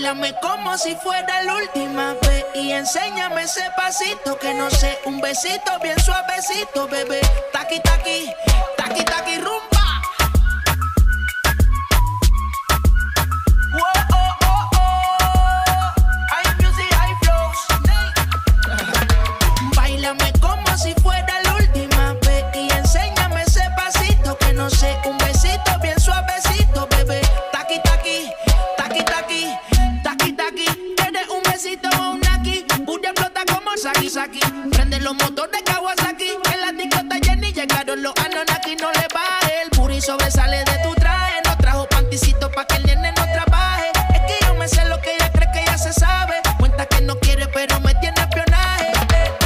Báilame como si fuera la última vez y enséñame ese pasito que no sé, un besito bien suavecito, bebé. Taqui, taqui, taqui, taqui, rumba. Whoa, oh, oh, oh. Hay music, hay flows. Báilame como si fuera la última vez y enséñame ese pasito que no sé, un besito bien suavecito, bebé. Taqui, taqui, taqui, taqui, taqui, taqui. Tienes un besito o un aquí, booty explota como Saki, Saki. Prende los motores Kawasaki, en la discota Jenny llegaron los Anunnaki. No le baje, el booty sobresale de tu traje. No trajo panticito pa' que el nene no trabaje. Es que yo me sé lo que ella cree que ya se sabe. Cuenta que no quiere pero me tiene espionaje.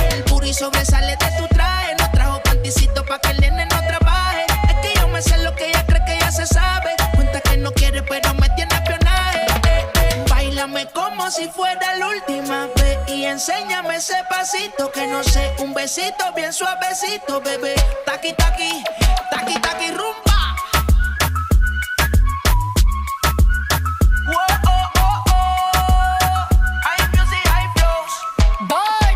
El booty sobresale de tu traje. No trajo panticito pa' que el nene no trabaje. Es que yo me sé lo que ella cree que ya se sabe. Cuenta que no quiere pero me tiene espionaje. Báilame como si fuera la última vez y enséñame ese pasito que no sé, un besito bien suavecito, bebé. Taqui, taqui, taqui, taqui, rumba. Whoa, oh, oh, oh. Hay music, hay flows. Boy,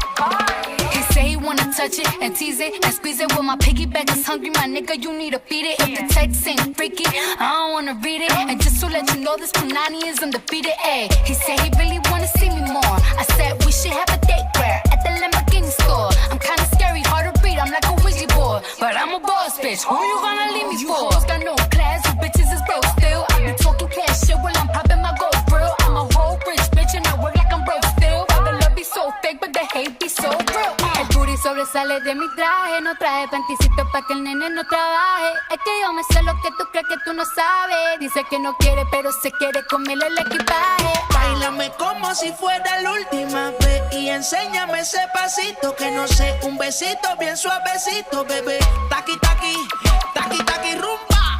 he say he wanna touch it and tease it and squeeze it. Well, my piggyback is hungry, my nigga, you need to feed it. If the text ain't freaky, I don't wanna read it. And just to let you know, this Punani is undefeated. Ayy, he said he really wanna see me more. I said we should have a date where at the Lamborghini store. I'm kinda scary, hard to read, I'm like a Ouija board, but I'm a boss bitch. Who you gonna leave me for? Hoes got no class, you bitches is broke still. I be talking cash shit while I'm popping my gold grill. I'm a whole rich bitch and I work like I'm broke still. But the love be so fake, but the hate be so real. El booty sobresale de mi traje, no traje panticito pa' que el nene no trabaje. Es que yo me sé lo que tú crees que tú no sabes. Dice que no quiere, pero se quiere comerle el equipaje. Báilame como si fuera la última vez y enséñame ese pasito que no sé, un besito bien suavecito, bebé. Taqui, taqui, taqui, taqui, rumba.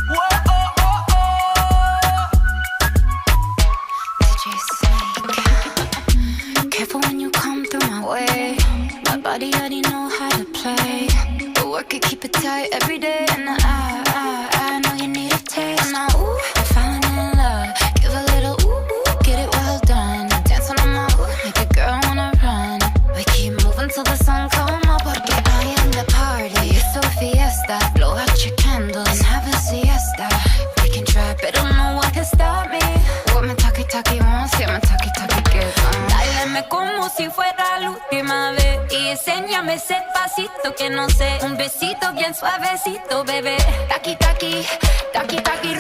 Whoa, oh, oh, oh. DJ Snake. Careful when you come through my way. My body already know how to play. But work it, keep it tight every day. And I know you need a taste. And ooh, I'm falling in love. Give a little ooh, get it well done. Dance on my ooh, make a girl wanna run. We keep moving till the sun come up. Porque I am the party. It's a fiesta. Blow out your candles and have a siesta. We can try, but no one can stop me. What my talkie wants, yeah, my talkie gets on. Báilame como si fuera la última vez y enséñame ese pasito que no sé, un besito bien suavecito, bebé. Taqui, taqui, taqui, taqui,